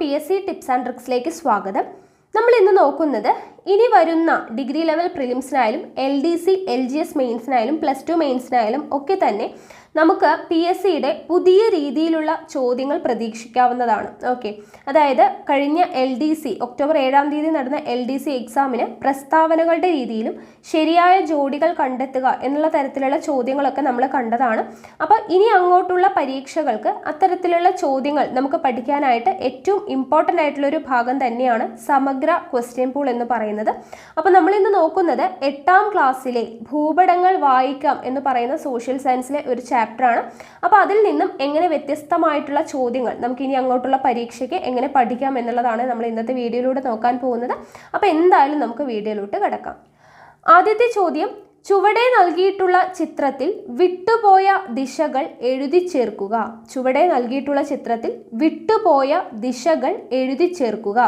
PSC tips and ട്രിക്സിലേക്ക് സ്വാഗതം. നമ്മൾ ഇന്ന് നോക്കുന്നത് ഇനി വരുന്ന ഡിഗ്രി ലെവൽ പ്രിലിംസിനായാലും LDC LGS മെയിൻസിനായാലും +2 മെയിൻസിനായാലും ഒക്കെ തന്നെ നമുക്ക് PSCയുടെ പുതിയ രീതിയിലുള്ള ചോദ്യങ്ങൾ പ്രതീക്ഷിക്കാവുന്നതാണ്. ഓക്കെ, അതായത് കഴിഞ്ഞ LDC ഒക്ടോബർ 7-ാം തീയതി നടന്ന LDC എക്സാമിന് പ്രസ്താവനകളുടെ രീതിയിലും ശരിയായ ജോഡികൾ കണ്ടെത്തുക എന്നുള്ള തരത്തിലുള്ള ചോദ്യങ്ങളൊക്കെ നമ്മൾ കണ്ടതാണ്. അപ്പോൾ ഇനി അങ്ങോട്ടുള്ള പരീക്ഷകൾക്ക് അത്തരത്തിലുള്ള ചോദ്യങ്ങൾ നമുക്ക് പഠിക്കാനായിട്ട് ഏറ്റവും ഇമ്പോർട്ടൻ്റ് ആയിട്ടുള്ളൊരു ഭാഗം തന്നെയാണ് സമഗ്ര ക്വസ്റ്റ്യൻ പൂൾ എന്ന് പറയുന്നത്. അപ്പോൾ നമ്മളിന്ന് നോക്കുന്നത് 8ാം ക്ലാസ്സിലെ ഭൂപടങ്ങൾ വായിക്കാം എന്ന് പറയുന്ന സോഷ്യൽ സയൻസിലെ ഒരു ചാപ്റ്ററാണ്. അപ്പോൾ അതിൽ നിന്നും എങ്ങനെ വ്യത്യസ്തമായിട്ടുള്ള ചോദ്യങ്ങൾ നമുക്ക് ഇനി അങ്ങോട്ടുള്ള പരീക്ഷയ്ക്ക് എങ്ങനെ പഠിക്കാം എന്നുള്ളതാണ് നമ്മൾ ഇന്നത്തെ വീഡിയോയിലൂടെ നോക്കാൻ പോകുന്നത്. അപ്പോൾ എന്തായാലും നമുക്ക് വീഡിയോയിലോട്ട് കിടക്കാം. ആദ്യത്തെ ചോദ്യം, ചുവടെ നൽകിയിട്ടുള്ള ചിത്രത്തിൽ വിട്ടുപോയ ദിശകൾ എഴുതി ചേർക്കുക. ചുവടെ നൽകിയിട്ടുള്ള ചിത്രത്തിൽ വിട്ടുപോയ ദിശകൾ എഴുതി ചേർക്കുക.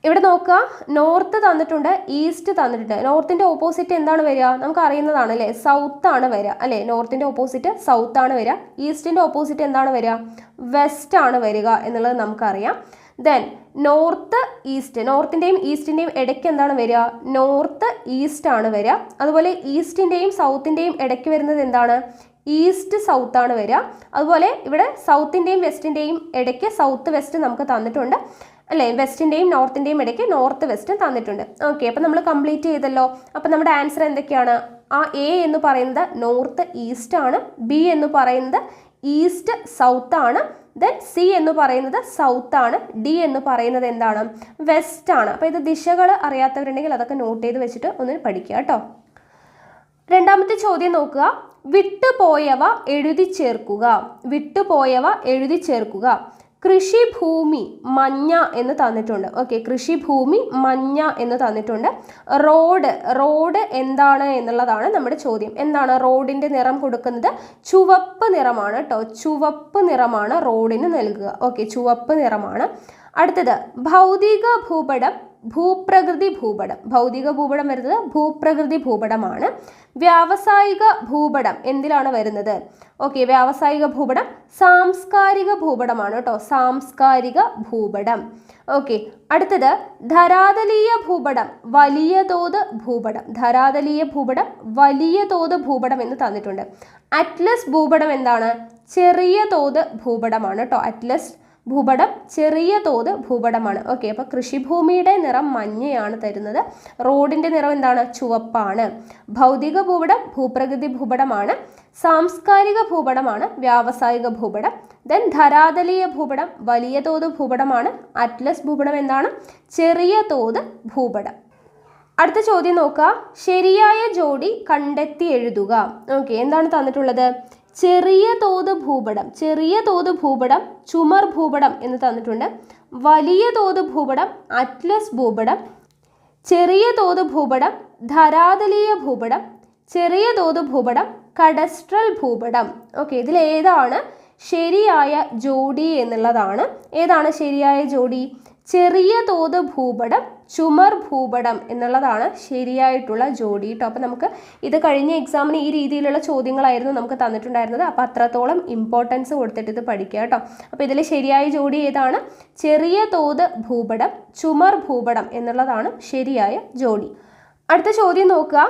ഇവിടെ നോക്കുക, നോർത്ത് തന്നിട്ടുണ്ട്, ഈസ്റ്റ് തന്നിട്ടുണ്ട്. നോർത്തിൻ്റെ ഓപ്പോസിറ്റ് എന്താണ് വരിക? നമുക്ക് അറിയുന്നതാണ് അല്ലേ, സൗത്ത് ആണ് വരിക അല്ലേ. നോർത്തിൻ്റെ ഓപ്പോസിറ്റ് സൗത്ത് ആണ് വരിക. ഈസ്റ്റിൻ്റെ ഓപ്പോസിറ്റ് എന്താണ് വരിക? വെസ്റ്റ് ആണ് വരിക എന്നുള്ളത് നമുക്കറിയാം. ദെൻ നോർത്ത് ഈസ്റ്റ്, നോർത്തിൻ്റെയും ഈസ്റ്റിൻ്റെയും ഇടയ്ക്ക് എന്താണ് വരിക? നോർത്ത് ഈസ്റ്റ് ആണ് വരിക. അതുപോലെ ഈസ്റ്റിൻ്റെയും സൗത്തിൻ്റെയും ഇടയ്ക്ക് വരുന്നത് എന്താണ്? ഈസ്റ്റ് സൗത്ത് ആണ് വരിക. അതുപോലെ ഇവിടെ സൗത്തിൻ്റെയും വെസ്റ്റിൻ്റെയും ഇടയ്ക്ക് സൗത്ത് വെസ്റ്റ് നമുക്ക് തന്നിട്ടുണ്ട് അല്ലേ. വെസ്റ്റിൻ്റെയും നോർത്തിൻ്റെയും ഇടയ്ക്ക് നോർത്ത് വെസ്റ്റ് തന്നിട്ടുണ്ട്. ഓക്കെ, അപ്പോൾ നമ്മൾ കംപ്ലീറ്റ് ചെയ്തല്ലോ. അപ്പോൾ നമ്മുടെ ആൻസർ എന്തൊക്കെയാണ്? ആ എ എന്ന് പറയുന്നത് നോർത്ത് ഈസ്റ്റ് ആണ്, ബി എന്ന് പറയുന്നത് ഈസ്റ്റ് സൗത്ത് ആണ്, ദെൻ സി എന്ന് പറയുന്നത് സൗത്ത് ആണ്, ഡി എന്ന് പറയുന്നത് എന്താണ്? വെസ്റ്റ് ആണ്. അപ്പോൾ ഇത് ദിശകൾ അറിയാത്തവരുണ്ടെങ്കിൽ അതൊക്കെ നോട്ട് ചെയ്ത് വെച്ചിട്ട് ഒന്ന് പഠിക്കുക കേട്ടോ. രണ്ടാമത്തെ ചോദ്യം നോക്കുക, വിട്ടുപോയവ എഴുതി ചേർക്കുക. വിട്ടുപോയവ എഴുതി ചേർക്കുക. കൃഷിഭൂമി മഞ്ഞ എന്ന് തന്നിട്ടുണ്ട്. ഓക്കെ, കൃഷിഭൂമി മഞ്ഞ എന്ന് തന്നിട്ടുണ്ട്. റോഡ് എന്താണ് എന്നുള്ളതാണ് നമ്മുടെ ചോദ്യം. എന്താണ് റോഡിൻ്റെ നിറം കൊടുക്കുന്നത്? ചുവപ്പ് നിറമാണ് കേട്ടോ. ചുവപ്പ് നിറമാണ് റോഡിന് നൽകുക. ഓക്കെ, ചുവപ്പ് നിറമാണ്. അടുത്തത്, ഭൗതിക ഭൂപടം ഭൂപ്രകൃതി ഭൂപടം. ഭൗതിക ഭൂപടം വരുന്നത് ഭൂപ്രകൃതി ഭൂപടമാണ്. വ്യാവസായിക ഭൂപടം എന്തിലാണ് വരുന്നത്? ഓക്കെ, വ്യാവസായിക ഭൂപടം സാംസ്കാരിക ഭൂപടമാണ് കേട്ടോ. സാംസ്കാരിക ഭൂപടം. ഓക്കെ, അടുത്തത്, ധരാതലീയ ഭൂപടം വലിയ തോത് ഭൂപടം. ധരാതലീയ ഭൂപടം വലിയ തോത് ഭൂപടം എന്ന് തന്നിട്ടുണ്ട്. അറ്റ്ലസ് ഭൂപടം എന്താണ്? ചെറിയ തോത് ഭൂപടമാണ് കേട്ടോ. അറ്റ്ലസ് ഭൂപടം ചെറിയ തോത് ഭൂപടമാണ്. ഓക്കെ, അപ്പോൾ കൃഷിഭൂമിയുടെ നിറം മഞ്ഞയാണ് തരുന്നത്. റോഡിൻ്റെ നിറം എന്താണ്? ചുവപ്പാണ്. ഭൗതിക ഭൂപടം ഭൂപ്രകൃതി ഭൂപടമാണ്. സാംസ്കാരിക ഭൂപടമാണ് വ്യാവസായിക ഭൂപടം. ദെൻ ധരാതലീയ ഭൂപടം വലിയ തോത് ഭൂപടമാണ്. അറ്റ്ലസ് ഭൂപടം എന്താണ്? ചെറിയ തോത് ഭൂപടം. അടുത്ത ചോദ്യം നോക്കുക, ശരിയായ ജോഡി കണ്ടെത്തി എഴുതുക. ഓക്കെ, എന്താണ് തന്നിട്ടുള്ളത്? ചെറിയ തോത് ഭൂപടം, ചെറിയ തോത് ഭൂപടം ചുമർ ഭൂപടം എന്ന് തന്നിട്ടുണ്ട്. വലിയ തോത് ഭൂപടം അറ്റ്ലസ് ഭൂപടം. ചെറിയ തോത് ഭൂപടം ധരാതലീയ ഭൂപടം. ചെറിയ തോത് ഭൂപടം കഡസ്ട്രൽ ഭൂപടം. ഓക്കെ, ഇതിൽ ഏതാണ് ശരിയായ ജോഡി എന്നുള്ളതാണ്. ഏതാണ് ശരിയായ ജോഡി? ചെറിയ തോത് ഭൂപടം ചുമർ ഭൂപടം എന്നുള്ളതാണ് ശരിയായിട്ടുള്ള ജോഡി കേട്ടോ. അപ്പോൾ നമുക്ക് ഇത് കഴിഞ്ഞ എക്സാമിന് ഈ രീതിയിലുള്ള ചോദ്യങ്ങളായിരുന്നു നമുക്ക് തന്നിട്ടുണ്ടായിരുന്നത്. അപ്പോൾ അത്രത്തോളം ഇമ്പോർട്ടൻസ് കൊടുത്തിട്ട് ഇത് പഠിക്കുക കേട്ടോ. അപ്പോൾ ഇതിൽ ശരിയായ ജോഡി ഏതാണ്? ചെറിയ തോത് ഭൂപടം ചുമർ ഭൂപടം എന്നുള്ളതാണ് ശരിയായ ജോഡി. അടുത്ത ചോദ്യം നോക്കുക,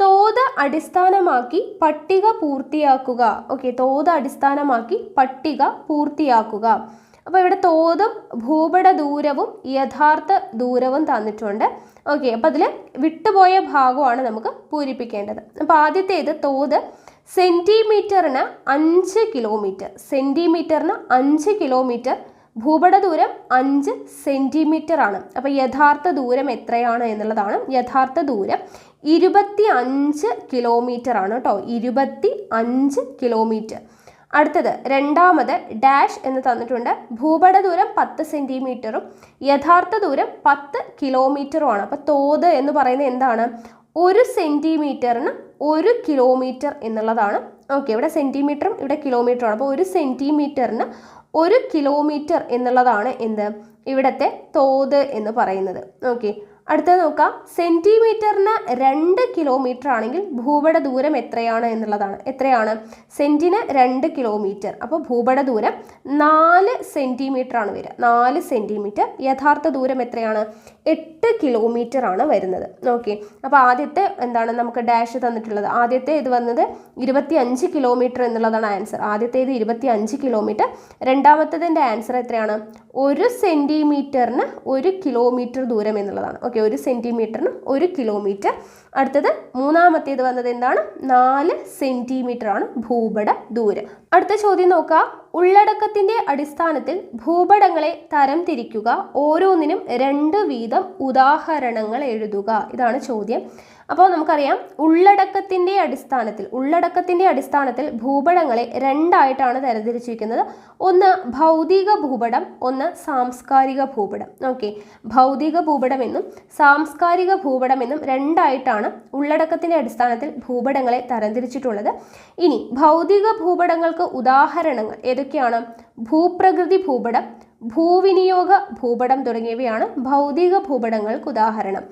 തോത് അടിസ്ഥാനമാക്കി പട്ടിക പൂർത്തിയാക്കുക. ഓക്കെ, തോത് അടിസ്ഥാനമാക്കി പട്ടിക പൂർത്തിയാക്കുക. അപ്പോൾ ഇവിടെ തോതും ഭൂപട ദൂരവും യഥാർത്ഥ ദൂരവും തന്നിട്ടുണ്ട്. ഓക്കെ, അപ്പോൾ അതിൽ വിട്ടുപോയ ഭാഗമാണ് നമുക്ക് പൂരിപ്പിക്കേണ്ടത്. അപ്പോൾ ആദ്യത്തേത് തോത് സെൻറ്റിമീറ്ററിന് 5 കിലോമീറ്റർ. സെൻറ്റിമീറ്ററിന് 5 കിലോമീറ്റർ. ഭൂപട ദൂരം 5 സെൻറ്റിമീറ്റർ ആണ്. അപ്പോൾ യഥാർത്ഥ ദൂരം എത്രയാണ് എന്നുള്ളതാണ്. യഥാർത്ഥ ദൂരം 25 കിലോമീറ്റർ ആണ് കേട്ടോ. 25 കിലോമീറ്റർ. അടുത്തത്, രണ്ടാമത് ഡാഷ് എന്ന് തന്നിട്ടുണ്ട്. ഭൂപട ദൂരം 10 സെൻറ്റിമീറ്ററും യഥാർത്ഥ ദൂരം 10 കിലോമീറ്ററുമാണ്. അപ്പോൾ തോത് എന്ന് പറയുന്നത് എന്താണ്? 1 സെൻറ്റിമീറ്ററിന് 1 കിലോമീറ്റർ എന്നുള്ളതാണ്. ഓക്കെ, ഇവിടെ സെൻറ്റിമീറ്ററും ഇവിടെ കിലോമീറ്ററുമാണ്. അപ്പോൾ 1 സെൻറ്റിമീറ്ററിന് 1 കിലോമീറ്റർ എന്നുള്ളതാണ് എന്ത്? ഇവിടുത്തെ തോത് എന്ന് പറയുന്നത്. ഓക്കെ, അടുത്തത് നോക്കാം, സെന്റിമീറ്ററിന് 2 കിലോമീറ്റർ ആണെങ്കിൽ ഭൂപട ദൂരം എത്രയാണ് എന്നുള്ളതാണ്. എത്രയാണ്? സെന്റിന് 2 കിലോമീറ്റർ. അപ്പോൾ ഭൂപട ദൂരം 4 സെന്റിമീറ്റർ ആണ് വരിക. 4 സെന്റിമീറ്റർ. യഥാർത്ഥ ദൂരം എത്രയാണ്? 8 കിലോമീറ്റർ ആണ് വരുന്നത്. ഓക്കെ, അപ്പോൾ ആദ്യത്തെ എന്താണ് നമുക്ക് ഡാഷ് തന്നിട്ടുള്ളത്? ആദ്യത്തെ ഇത് വന്നത് 25 കിലോമീറ്റർ എന്നുള്ളതാണ് ആൻസർ. ആദ്യത്തേത് 25 കിലോമീറ്റർ. രണ്ടാമത്തതിൻ്റെ ആൻസർ എത്രയാണ്? 1 സെന്റിമീറ്ററിന് 1 കിലോമീറ്റർ ദൂരം എന്നുള്ളതാണ്. Okay, 1 സെന്റിമീറ്ററിന് 1 kilometre. അടുത്തത് മൂന്നാമത്തേത് വന്നത് എന്താണ്? 4 സെന്റിമീറ്റർ ആണ് ഭൂപട ദൂരം. അടുത്ത ചോദ്യം നോക്കാം, ഉള്ളടക്കത്തിന്റെ അടിസ്ഥാനത്തിൽ ഭൂപടങ്ങളെ തരം തിരിക്കുക. ഓരോന്നിനും 2 വീതം ഉദാഹരണങ്ങൾ എഴുതുക. ഇതാണ് ചോദ്യം. അപ്പോൾ നമുക്കറിയാം, ഉള്ളടക്കത്തിന്റെ അടിസ്ഥാനത്തിൽ ഭൂപടങ്ങളെ 2 ആയിട്ടാണ് തരംതിരിച്ചിരിക്കുന്നത്. ഒന്ന് ഭൗതിക ഭൂപടം, ഒന്ന് സാംസ്കാരിക ഭൂപടം. ഓക്കെ, ഭൗതിക ഭൂപടം എന്നും സാംസ്കാരിക ഭൂപടം എന്നും 2 ആയിട്ടാണ് ഉള്ളടക്കത്തിന്റെ അടിസ്ഥാനത്തിൽ ഭൂപടങ്ങളെ തരംതിരിച്ചിട്ടുള്ളത്. ഇനി ഭൗതിക ഭൂപടങ്ങൾക്ക് ഉദാഹരണങ്ങൾ ഏതൊക്കെയാണ്? ഭൂപ്രകൃതി ഭൂപടം, ഭൂവിനിയോഗ ഭൂപടം തുടങ്ങിയവയാണ് ഭൗതിക ഭൂപടങ്ങൾക്ക് ഉദാഹരണം.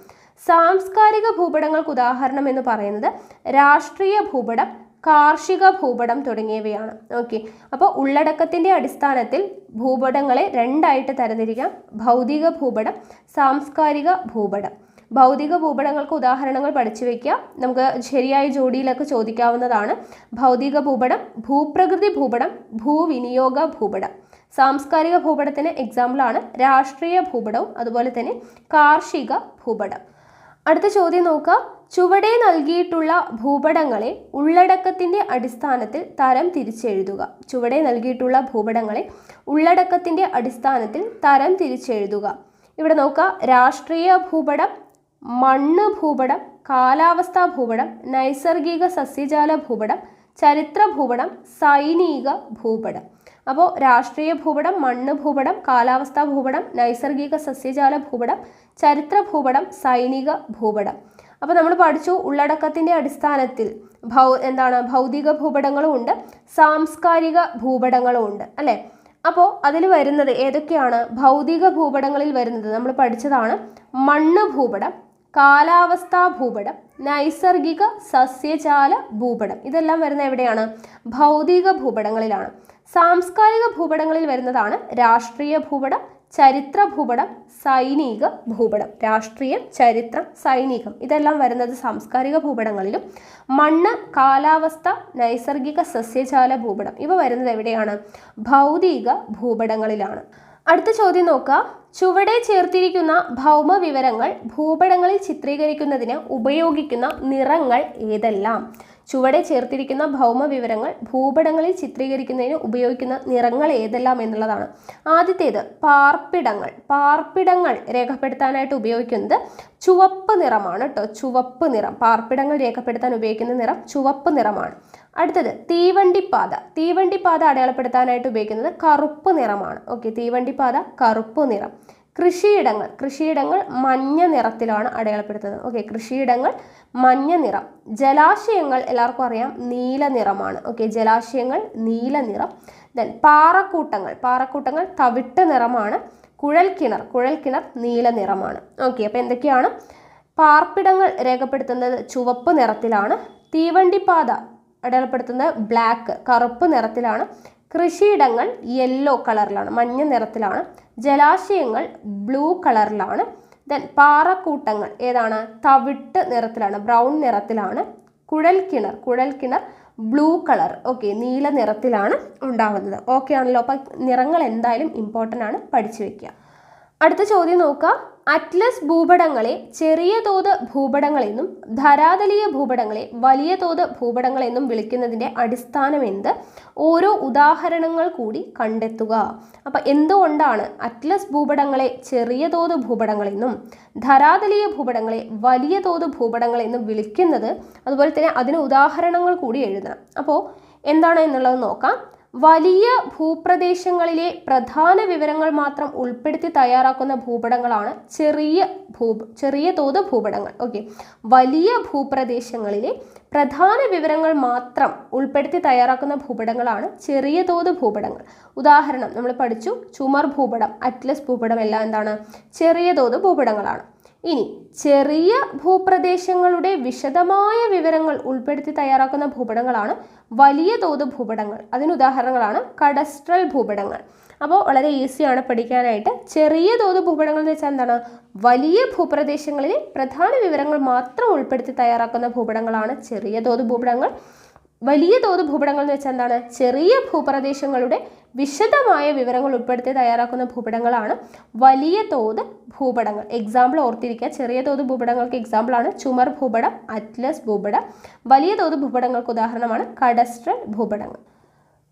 സാംസ്കാരിക ഭൂപടങ്ങൾക്ക് ഉദാഹരണം എന്ന് പറയുന്നത് രാഷ്ട്രീയ ഭൂപടം, കാർഷിക ഭൂപടം തുടങ്ങിയവയാണ്. ഓക്കെ, അപ്പോൾ ഉള്ളടക്കത്തിന്റെ അടിസ്ഥാനത്തിൽ ഭൂപടങ്ങളെ 2 ആയിട്ട് തരംതിരിക്കാം. ഭൗതിക ഭൂപടം, സാംസ്കാരിക ഭൂപടം. ഭൗതിക ഭൂപടങ്ങൾക്ക് ഉദാഹരണങ്ങൾ പഠിച്ചു വയ്ക്കുക. നമുക്ക് ശരിയായ ജോഡിയിലൊക്കെ ചോദിക്കാവുന്നതാണ്. ഭൗതിക ഭൂപടം, ഭൂപ്രകൃതി ഭൂപടം, ഭൂവിനിയോഗ ഭൂപടം. സാംസ്കാരിക ഭൂപടത്തിന് എക്സാമ്പിളാണ് രാഷ്ട്രീയ ഭൂപടവും അതുപോലെ തന്നെ കാർഷിക ഭൂപടം. അടുത്ത ചോദ്യം നോക്കുക, ചുവടെ നൽകിയിട്ടുള്ള ഭൂപടങ്ങളെ ഉള്ളടക്കത്തിന്റെ അടിസ്ഥാനത്തിൽ തരം തിരിച്ചെഴുതുക. ചുവടെ നൽകിയിട്ടുള്ള ഭൂപടങ്ങളെ ഉള്ളടക്കത്തിന്റെ അടിസ്ഥാനത്തിൽ തരം തിരിച്ചെഴുതുക. ഇവിടെ നോക്കുക, രാഷ്ട്രീയ ഭൂപടം, മണ്ണ് ഭൂപടം, കാലാവസ്ഥാ ഭൂപടം, നൈസർഗിക സസ്യജാല ഭൂപടം, ചരിത്ര ഭൂപടം, സൈനിക ഭൂപടം. അപ്പോൾ രാഷ്ട്രീയ ഭൂപടം, മണ്ണ് ഭൂപടം, കാലാവസ്ഥാ ഭൂപടം, നൈസർഗിക സസ്യജാല ഭൂപടം, ചരിത്ര ഭൂപടം, സൈനിക ഭൂപടം. അപ്പോൾ നമ്മൾ പഠിച്ചു, ഉള്ളടക്കത്തിന്റെ അടിസ്ഥാനത്തിൽ ഭൗതിക ഭൂപടങ്ങളും ഉണ്ട്, സാംസ്കാരിക ഭൂപടങ്ങളും ഉണ്ട് അല്ലേ? അപ്പോൾ അതിൽ വരുന്നത് ഏതൊക്കെയാണ്? ഭൗതിക ഭൂപടങ്ങളിൽ വരുന്നത് നമ്മൾ പഠിച്ചതാണ് മണ്ണ് ഭൂപടം, കാലാവസ്ഥാ ഭൂപടം, നൈസർഗിക സസ്യജാല ഭൂപടം. ഇതെല്ലാം വരുന്ന എവിടെയാണ്? ഭൗതിക ഭൂപടങ്ങളിലാണ്. സാംസ്കാരിക ഭൂപടങ്ങളിൽ വരുന്നതാണ് രാഷ്ട്രീയ ഭൂപടം, ചരിത്ര ഭൂപടം, സൈനിക ഭൂപടം. രാഷ്ട്രീയം, ചരിത്രം, സൈനികം ഇതെല്ലാം വരുന്നത് സാംസ്കാരിക ഭൂപടങ്ങളിലും. മണ്ണ്, കാലാവസ്ഥ, നൈസർഗിക സസ്യജാല ഭൂപടം ഇവ വരുന്നത് എവിടെയാണ്? ഭൗതിക ഭൂപടങ്ങളിലാണ്. അടുത്ത ചോദ്യം നോക്കുക, ചുവടെ ചേർത്തിരിക്കുന്ന ഭൗമ വിവരങ്ങൾ ഭൂപടങ്ങളിൽ ചിത്രീകരിക്കുന്നതിന് ഉപയോഗിക്കുന്ന നിറങ്ങൾ ഏതെല്ലാം? ചുവടെ ചേർത്തിരിക്കുന്ന ഭൗമ വിവരങ്ങൾ ഭൂപടങ്ങളിൽ ചിത്രീകരിക്കുന്നതിന് ഉപയോഗിക്കുന്ന നിറങ്ങൾ ഏതെല്ലാം എന്നുള്ളതാണ്. ആദ്യത്തേത് പാർപ്പിടങ്ങൾ രേഖപ്പെടുത്താനായിട്ട് ഉപയോഗിക്കുന്നത് ചുവപ്പ് നിറമാണ് കേട്ടോ. ചുവപ്പ് നിറം. പാർപ്പിടങ്ങൾ രേഖപ്പെടുത്താൻ ഉപയോഗിക്കുന്ന നിറം ചുവപ്പ് നിറമാണ്. അടുത്തത് തീവണ്ടിപ്പാത അടയാളപ്പെടുത്താനായിട്ട് ഉപയോഗിക്കുന്നത് കറുപ്പ് നിറമാണ്. ഓക്കെ, തീവണ്ടിപ്പാത കറുപ്പ് നിറം. കൃഷിയിടങ്ങൾ മഞ്ഞ നിറത്തിലാണ് അടയാളപ്പെടുത്തുന്നത്. ഓക്കെ, കൃഷിയിടങ്ങൾ മഞ്ഞ നിറം. ജലാശയങ്ങൾ എല്ലാവർക്കും അറിയാം നീല നിറമാണ്. ഓക്കെ, ജലാശയങ്ങൾ നീല നിറം. ദെൻ പാറക്കൂട്ടങ്ങൾ തവിട്ട് നിറമാണ്. കുഴൽക്കിണർ നീല നിറമാണ്. ഓക്കെ, അപ്പോൾ എന്തൊക്കെയാണ്? പാർപ്പിടങ്ങൾ രേഖപ്പെടുത്തുന്നത് ചുവപ്പ് നിറത്തിലാണ്. തീവണ്ടിപ്പാത അടയാളപ്പെടുത്തുന്നത് ബ്ലാക്ക് കറുപ്പ് നിറത്തിലാണ്. കൃഷിയിടങ്ങൾ യെല്ലോ കളറിലാണ്, മഞ്ഞ നിറത്തിലാണ്. ജലാശയങ്ങൾ ബ്ലൂ കളറിലാണ്. ദെൻ പാറക്കൂട്ടങ്ങൾ ഏതാണ്? തവിട്ട് നിറത്തിലാണ്, ബ്രൗൺ നിറത്തിലാണ്. കുഴൽക്കിണർ ബ്ലൂ കളർ, ഓക്കെ, നീല നിറത്തിലാണ് ഉണ്ടാവുന്നത്. ഓക്കെ ആണല്ലോ. അപ്പം നിറങ്ങൾ എന്തായാലും ഇമ്പോർട്ടൻ്റ് ആണ്, പഠിച്ചു വെക്കുക. അടുത്ത ചോദ്യം നോക്കുക, അറ്റ്ലസ് ഭൂപടങ്ങളെ ചെറിയ തോത് ഭൂപടങ്ങളെന്നും ധരാതലീയ ഭൂപടങ്ങളെ വലിയ തോത് ഭൂപടങ്ങളെന്നും വിളിക്കുന്നതിൻ്റെ അടിസ്ഥാനം എന്ത്? ഓരോ ഉദാഹരണങ്ങൾ കൂടി കണ്ടെത്തുക. അപ്പം എന്തുകൊണ്ടാണ് അറ്റ്ലസ് ഭൂപടങ്ങളെ ചെറിയ തോത് ഭൂപടങ്ങളെന്നും ധരാതലീയ ഭൂപടങ്ങളെ വലിയ തോത് ഭൂപടങ്ങളെന്നും വിളിക്കുന്നത്? അതുപോലെ തന്നെ അതിന് ഉദാഹരണങ്ങൾ കൂടി എഴുതണം. അപ്പോൾ എന്താണ് എന്നുള്ളത് നോക്കാം. വലിയ ഭൂപ്രദേശങ്ങളിലെ പ്രധാന വിവരങ്ങൾ മാത്രം ഉൾപ്പെടുത്തി തയ്യാറാക്കുന്ന ഭൂപടങ്ങളാണ് ചെറിയ തോത് ഭൂപടങ്ങൾ. ഓക്കെ, വലിയ ഭൂപ്രദേശങ്ങളിലെ പ്രധാന വിവരങ്ങൾ മാത്രം ഉൾപ്പെടുത്തി തയ്യാറാക്കുന്ന ഭൂപടങ്ങളാണ് ചെറിയ തോത് ഭൂപടങ്ങൾ. ഉദാഹരണം നമ്മൾ പഠിച്ചു, ചുമർ ഭൂപടം, അറ്റ്ലസ് ഭൂപടം എല്ലാം എന്താണ്? ചെറിയ തോത് ഭൂപടങ്ങളാണ്. ഇനി ചെറിയ ഭൂപ്രദേശങ്ങളുടെ വിശദമായ വിവരങ്ങൾ ഉൾപ്പെടുത്തി തയ്യാറാക്കുന്ന ഭൂപടങ്ങളാണ് വലിയ തോത് ഭൂപടങ്ങൾ. അതിന് ഉദാഹരണങ്ങളാണ് കഡസ്ട്രൽ ഭൂപടങ്ങൾ. അപ്പോൾ വളരെ ഈസിയാണ് പഠിക്കാനായിട്ട്. ചെറിയ തോത് ഭൂപടങ്ങൾ എന്ന് വെച്ചാൽ എന്താണ്? വലിയ ഭൂപ്രദേശങ്ങളിലെ പ്രധാന വിവരങ്ങൾ മാത്രം ഉൾപ്പെടുത്തി തയ്യാറാക്കുന്ന ഭൂപടങ്ങളാണ് ചെറിയ തോത് ഭൂപടങ്ങൾ. വലിയ തോത് ഭൂപടങ്ങൾ എന്ന് വെച്ചാൽ എന്താണ്? ചെറിയ ഭൂപ്രദേശങ്ങളുടെ വിശദമായ വിവരങ്ങൾ ഉൾപ്പെടുത്തി തയ്യാറാക്കുന്ന ഭൂപടങ്ങളാണ് വലിയ തോത് ഭൂപടങ്ങൾ. എക്സാമ്പിൾ ഓർത്തിരിക്കുക. ചെറിയ തോത് ഭൂപടങ്ങൾക്ക് എക്സാമ്പിളാണ് ചുമർ ഭൂപടം, അറ്റ്ലസ് ഭൂപടം. വലിയ തോത് ഭൂപടങ്ങൾക്ക് ഉദാഹരണമാണ് കഡസ്ട്രൽ ഭൂപടങ്ങൾ.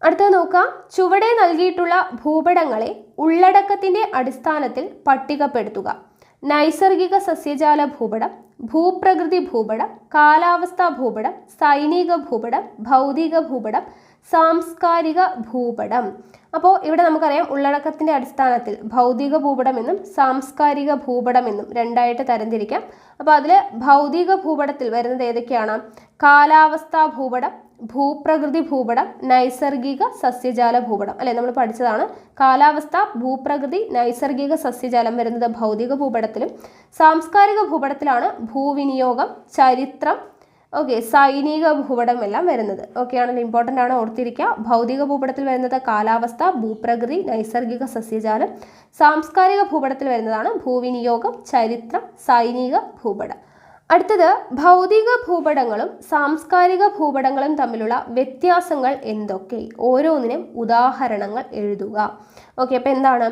അടുത്തത് നോക്കാം. ചുവടെ നൽകിയിട്ടുള്ള ഭൂപടങ്ങളെ ഉള്ളടക്കത്തിന്റെ അടിസ്ഥാനത്തിൽ പട്ടികപ്പെടുത്തുക. നൈസർഗിക സസ്യജാല ഭൂപടം, ഭൂപ്രകൃതി ഭൂപടം, കാലാവസ്ഥാ ഭൂപടം, സൈനിക ഭൂപടം, ഭൗതിക ഭൂപടം, സാംസ്കാരിക ഭൂപടം. അപ്പോൾ ഇവിടെ നമുക്കറിയാം ഉള്ളടക്കത്തിന്റെ അടിസ്ഥാനത്തിൽ ഭൗതിക ഭൂപടം എന്നും സാംസ്കാരിക ഭൂപടം എന്നും രണ്ടായിട്ട് തരംതിരിക്കാം. അപ്പോൾ അതിൽ ഭൗതിക ഭൂപടത്തിൽ വരുന്നത് ഏതൊക്കെയാണ്? കാലാവസ്ഥാ ഭൂപടം, ഭൂപ്രകൃതി ഭൂപടം, നൈസർഗിക സസ്യജാല ഭൂപടം. അല്ലെ, നമ്മൾ പഠിച്ചതാണ്. കാലാവസ്ഥ, ഭൂപ്രകൃതി, നൈസർഗിക സസ്യജാലം വരുന്നത് ഭൗതിക ഭൂപടത്തിലും, സാംസ്കാരിക ഭൂപടത്തിലാണ് ഭൂവിനിയോഗം, ചരിത്രം, സൈനിക ഭൂപടം എല്ലാം വരുന്നത്. ആണല്ലോ, ഇമ്പോർട്ടൻ്റ് ആണ്, ഓർത്തിരിക്കുക. ഭൗതിക ഭൂപടത്തിൽ വരുന്നത് കാലാവസ്ഥ, ഭൂപ്രകൃതി, നൈസർഗിക സസ്യജാലം. സാംസ്കാരിക ഭൂപടത്തിൽ വരുന്നതാണ് ഭൂവിനിയോഗം, ചരിത്രം, സൈനിക ഭൂപടം. അടുത്തത് ഭൗതിക ഭൂപടങ്ങളും സാംസ്കാരിക ഭൂപടങ്ങളും തമ്മിലുള്ള വ്യത്യാസങ്ങൾ എന്തൊക്കെ? ഓരോന്നിനും ഉദാഹരണങ്ങൾ എഴുതുക. അപ്പോൾ എന്താണ്?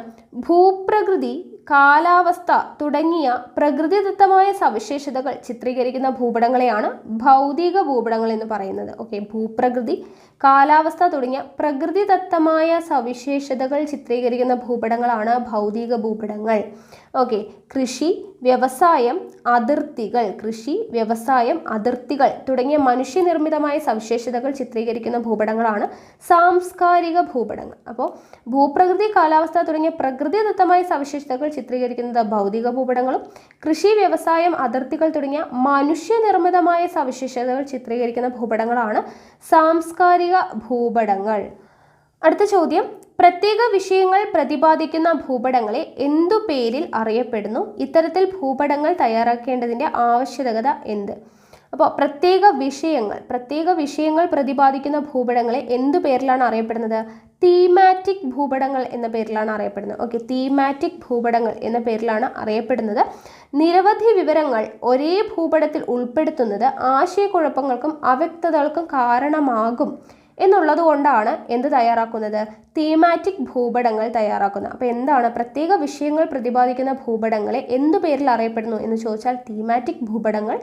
ഭൂപ്രകൃതി, കാലാവസ്ഥ തുടങ്ങിയ പ്രകൃതിദത്തമായ സവിശേഷതകൾ ചിത്രീകരിക്കുന്ന ഭൂപടങ്ങളെയാണ് ഭൗതിക ഭൂപടങ്ങൾ എന്ന് പറയുന്നത്. ഭൂപ്രകൃതി, കാലാവസ്ഥ തുടങ്ങിയ പ്രകൃതിദത്തമായ സവിശേഷതകൾ ചിത്രീകരിക്കുന്ന ഭൂപടങ്ങളാണ് ഭൗതിക ഭൂപടങ്ങൾ. കൃഷി, വ്യവസായം, അതിർത്തികൾ, തുടങ്ങിയ മനുഷ്യനിർമ്മിതമായ സവിശേഷതകൾ ചിത്രീകരിക്കുന്ന ഭൂപടങ്ങളാണ് സാംസ്കാരിക ഭൂപടങ്ങൾ. അപ്പോൾ ഭൂപ്രകൃതി, കാലാവസ്ഥ തുടങ്ങിയ പ്രകൃതിദത്തമായ സവിശേഷതകൾ ചിത്രീകരിക്കുന്നത് ഭൗതിക ഭൂപടങ്ങളും, കൃഷി, വ്യവസായം, അതിർത്തികൾ തുടങ്ങിയ മനുഷ്യനിർമ്മിതമായ സവിശേഷതകൾ ചിത്രീകരിക്കുന്ന ഭൂപടങ്ങളാണ് സാംസ്കാരിക ഭൂപടങ്ങൾ. അടുത്ത ചോദ്യം, പ്രത്യേക വിഷയങ്ങൾ പ്രതിപാദിക്കുന്ന ഭൂപടങ്ങളെ എന്തു പേരിൽ അറിയപ്പെടുന്നു? ഇത്തരത്തിൽ ഭൂപടങ്ങൾ തയ്യാറാക്കേണ്ടതിൻ്റെ ആവശ്യകത എന്ത്? അപ്പോൾ പ്രത്യേക വിഷയങ്ങൾ പ്രതിപാദിക്കുന്ന ഭൂപടങ്ങളെ എന്തു പേരിലാണ് അറിയപ്പെടുന്നത്? തീമാറ്റിക് ഭൂപടങ്ങൾ എന്ന പേരിലാണ് അറിയപ്പെടുന്നത്. തീമാറ്റിക് ഭൂപടങ്ങൾ എന്ന പേരിലാണ് അറിയപ്പെടുന്നത്. നിരവധി വിവരങ്ങൾ ഒരേ ഭൂപടത്തിൽ ഉൾപ്പെടുത്തുന്നത് ആശയക്കുഴപ്പങ്ങൾക്കും അവ്യക്തതകൾക്കും കാരണമാകും എന്നുള്ളത് കൊണ്ടാണ് എന്ത് തയ്യാറാക്കുന്നത്? തീമാറ്റിക് ഭൂപടങ്ങൾ തയ്യാറാക്കുന്നത്. അപ്പോൾ എന്താണ് പ്രത്യേക വിഷയങ്ങൾ പ്രതിപാദിക്കുന്ന ഭൂപടങ്ങളെ എന്തു പേരിൽ അറിയപ്പെടുന്നു എന്ന് ചോദിച്ചാൽ തീമാറ്റിക് ഭൂപടങ്ങൾ.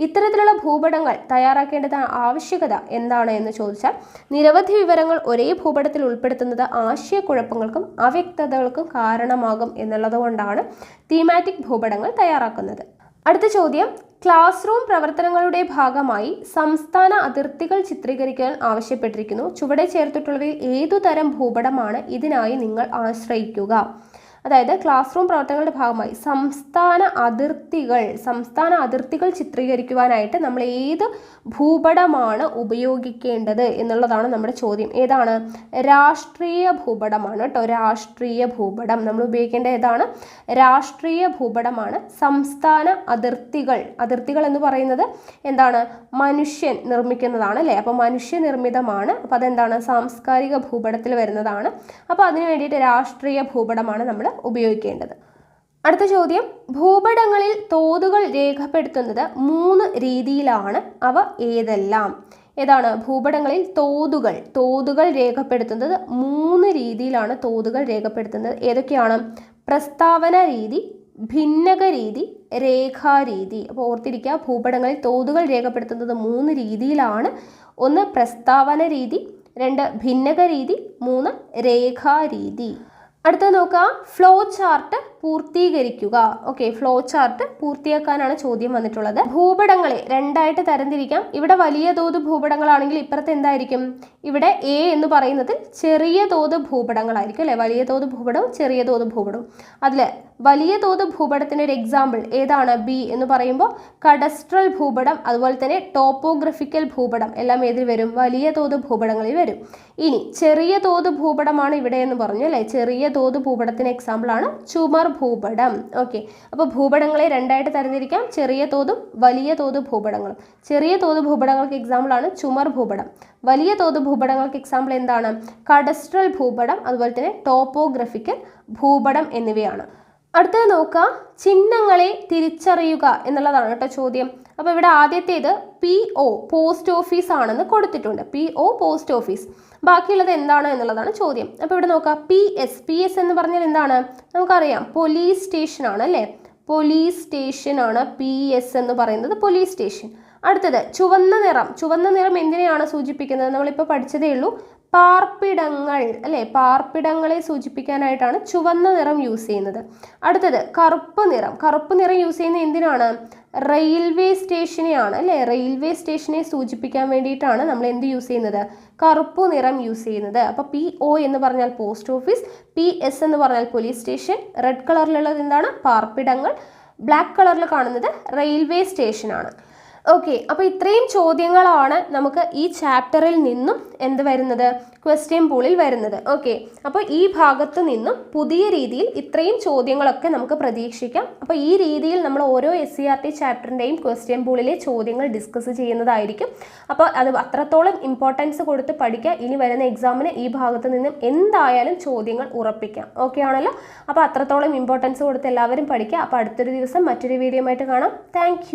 ഇത്തരത്തിലുള്ള ഭൂപടങ്ങൾ തയ്യാറാക്കേണ്ടത് ആവശ്യകത എന്താണ് എന്ന് ചോദിച്ചാൽ നിരവധി വിവരങ്ങൾ ഒരേ ഭൂപടത്തിൽ ഉൾപ്പെടുത്തുന്നത് ആശയക്കുഴപ്പങ്ങൾക്കും അവ്യക്തതകൾക്കും കാരണമാകും എന്നുള്ളത് കൊണ്ടാണ് തീമാറ്റിക് ഭൂപടങ്ങൾ തയ്യാറാക്കുന്നത്. അടുത്ത ചോദ്യം, ക്ലാസ് റൂം പ്രവർത്തനങ്ങളുടെ ഭാഗമായി സംസ്ഥാന അതിർത്തികൾ ചിത്രീകരിക്കാൻ ആവശ്യപ്പെട്ടിരിക്കുന്നു. ചുവടെ ചേർത്തിട്ടുള്ളവയിൽ ഏതുതരം ഭൂപടമാണ് ഇതിനായി നിങ്ങൾ ആശ്രയിക്കുക? അതായത് ക്ലാസ് റൂം പ്രവർത്തനങ്ങളുടെ ഭാഗമായി സംസ്ഥാന അതിർത്തികൾ ചിത്രീകരിക്കുവാനായിട്ട് നമ്മൾ ഏത് ഭൂപടമാണ് ഉപയോഗിക്കേണ്ടത് എന്നുള്ളതാണ് നമ്മുടെ ചോദ്യം. ഏതാണ്? രാഷ്ട്രീയ ഭൂപടമാണ് കേട്ടോ. രാഷ്ട്രീയ ഭൂപടം നമ്മൾ ഉപയോഗിക്കേണ്ട ഏതാണ്? രാഷ്ട്രീയ ഭൂപടമാണ്. സംസ്ഥാന അതിർത്തികൾ എന്ന് പറയുന്നത് എന്താണ്? മനുഷ്യൻ നിർമ്മിക്കുന്നതാണ് അല്ലേ? അപ്പോൾ മനുഷ്യനിർമ്മിതമാണ്. അപ്പോൾ അതെന്താണ്? സാംസ്കാരിക ഭൂപടത്തിൽ വരുന്നതാണ്. അപ്പോൾ അതിനു വേണ്ടിയിട്ട് രാഷ്ട്രീയ ഭൂപടമാണ് നമ്മൾ ഉപയോഗിക്കേണ്ടത്. അടുത്ത ചോദ്യം, ഭൂപടങ്ങളിൽ തോതുകൾ രേഖപ്പെടുത്തുന്നത് 3 രീതിയിലാണ്. അവ ഏതെല്ലാം? ഏതാണ്? ഭൂപടങ്ങളിൽ തോതുകൾ രേഖപ്പെടുത്തുന്നത് 3 രീതിയിലാണ് തോതുകൾ രേഖപ്പെടുത്തുന്നത്. ഏതൊക്കെയാണ്? പ്രസ്താവന രീതി, ഭിന്നക രീതി, രേഖാരീതി. അപ്പോൾ ഓർത്തിരിക്കുക, ഭൂപടങ്ങളിൽ തോതുകൾ രേഖപ്പെടുത്തുന്നത് 3 രീതിയിലാണ്. 1 പ്രസ്താവന രീതി, 2 ഭിന്നക രീതി, 3 രേഖാരീതി. അടുത്തത് നോക്കുക, ഫ്ലോ ചാർട്ട് പൂർത്തീകരിക്കുക. ഫ്ലോ ചാർട്ട് പൂർത്തിയാക്കാനാണ് ചോദ്യം വന്നിട്ടുള്ളത്. ഭൂപടങ്ങളെ 2ആയിട്ട് തരംതിരിക്കാം. ഇവിടെ വലിയ തോത് ഭൂപടങ്ങളാണെങ്കിൽ ഇപ്പുറത്ത് എന്തായിരിക്കും? ഇവിടെ എ എന്ന് പറയുന്നത് ചെറിയ തോത് ഭൂപടങ്ങളായിരിക്കും അല്ലെ? വലിയ തോത് ഭൂപടവും ചെറിയ തോത് ഭൂപടവും. അതിൽ വലിയ തോത് ഭൂപടത്തിന് ഒരു എക്സാമ്പിൾ ഏതാണ്? ബി എന്ന് പറയുമ്പോൾ കഡസ്ട്രൽ ഭൂപടം, അതുപോലെ തന്നെ ടോപ്പോഗ്രഫിക്കൽ ഭൂപടം എല്ലാം ഏതിൽ വരും? വലിയ തോത് ഭൂപടങ്ങളിൽ വരും. ഇനി ചെറിയ തോത് ഭൂപടമാണ് ഇവിടെ എന്ന് പറഞ്ഞു അല്ലെ? ചെറിയ തോത് ഭൂപടത്തിന് എക്സാമ്പിൾ ആണ് ചുമർ ഭൂപടം. ഓക്കെ, അപ്പോൾ ഭൂപടങ്ങളെ രണ്ടായിട്ട് തരംതിരിക്കാം, ചെറിയ തോതും വലിയ തോത് ഭൂപടങ്ങളും. ചെറിയ തോത് ഭൂപടങ്ങൾക്ക് എക്സാമ്പിളാണ് ചുമർ ഭൂപടം. വലിയ തോത് ഭൂപടങ്ങൾക്ക് എക്സാമ്പിൾ എന്താണ്? കഡസ്ട്രൽ ഭൂപടം, അതുപോലെ തന്നെ ടോപ്പോഗ്രഫിക്കൽ ഭൂപടം എന്നിവയാണ്. അടുത്തത് നോക്കുക, ചിഹ്നങ്ങളെ തിരിച്ചറിയുക എന്നുള്ളതാണ് കേട്ടോ ചോദ്യം. അപ്പോൾ ഇവിടെ ആദ്യത്തേത് PO പോസ്റ്റ് ഓഫീസ് ആണെന്ന് കൊടുത്തിട്ടുണ്ട്. PO post office. ബാക്കിയുള്ളത് എന്താണ് എന്നുള്ളതാണ് ചോദ്യം. അപ്പോൾ ഇവിടെ നോക്കുക, PS എന്ന് പറഞ്ഞാൽ എന്താണ്? നമുക്കറിയാം, പോലീസ് സ്റ്റേഷൻ ആണ് അല്ലേ? പോലീസ് സ്റ്റേഷൻ ആണ് PS എന്ന് പറയുന്നത്, പോലീസ് സ്റ്റേഷൻ. അടുത്തത് ചുവന്ന നിറം. ചുവന്ന നിറം എന്തിനെയാണ് സൂചിപ്പിക്കുന്നത്? നമ്മളിപ്പോൾ പഠിച്ചതേ ഉള്ളൂ, പാർപ്പിടങ്ങൾ അല്ലേ? പാർപ്പിടങ്ങളെ സൂചിപ്പിക്കാനായിട്ടാണ് ചുവന്ന നിറം യൂസ് ചെയ്യുന്നത്. അടുത്തത് കറുപ്പ് നിറം. കറുപ്പ് നിറം യൂസ് ചെയ്യുന്നത് എന്തിനാണ്? റെയിൽവേ സ്റ്റേഷനെയാണ് അല്ലേ? റെയിൽവേ സ്റ്റേഷനെ സൂചിപ്പിക്കാൻ വേണ്ടിയിട്ടാണ് നമ്മൾ എന്ത് യൂസ് ചെയ്യുന്നത്? കറുപ്പ് നിറം യൂസ് ചെയ്യുന്നത്. അപ്പോൾ PO എന്ന് പറഞ്ഞാൽ പോസ്റ്റ് ഓഫീസ്, PS എന്ന് പറഞ്ഞാൽ പോലീസ് സ്റ്റേഷൻ, റെഡ് കളറിലുള്ളത് എന്താണ്? പാർപ്പിടങ്ങൾ, ബ്ലാക്ക് കളറിൽ കാണുന്നത് റെയിൽവേ സ്റ്റേഷനാണ്. ഓക്കെ, അപ്പോൾ ഇത്രയും ചോദ്യങ്ങളാണ് നമുക്ക് ഈ ചാപ്റ്ററിൽ നിന്നും എന്ത് വരുന്നത്? ക്വസ്റ്റ്യൻ പൂളിൽ വരുന്നത്. ഓക്കെ, അപ്പോൾ ഈ ഭാഗത്ത് നിന്നും പുതിയ രീതിയിൽ ഇത്രയും ചോദ്യങ്ങളൊക്കെ നമുക്ക് പ്രതീക്ഷിക്കാം. അപ്പോൾ ഈ രീതിയിൽ നമ്മൾ ഓരോ SCERT ചാപ്റ്ററിൻ്റെയും ക്വസ്റ്റ്യൻ പൂളിലെ ചോദ്യങ്ങൾ ഡിസ്കസ് ചെയ്യുന്നതായിരിക്കും. അപ്പോൾ അത് അത്രത്തോളം ഇമ്പോർട്ടൻസ് കൊടുത്ത് പഠിക്കുക. ഇനി വരുന്ന എക്സാമിന് ഈ ഭാഗത്ത് നിന്നും എന്തായാലും ചോദ്യങ്ങൾ ഉറപ്പിക്കാം. ഓക്കെ ആണല്ലോ? അപ്പോൾ അത്രത്തോളം ഇമ്പോർട്ടൻസ് കൊടുത്ത് എല്ലാവരും പഠിക്കുക. അപ്പോൾ അടുത്തൊരു ദിവസം മറ്റൊരു വീഡിയോ ആയിട്ട് കാണാം. താങ്ക്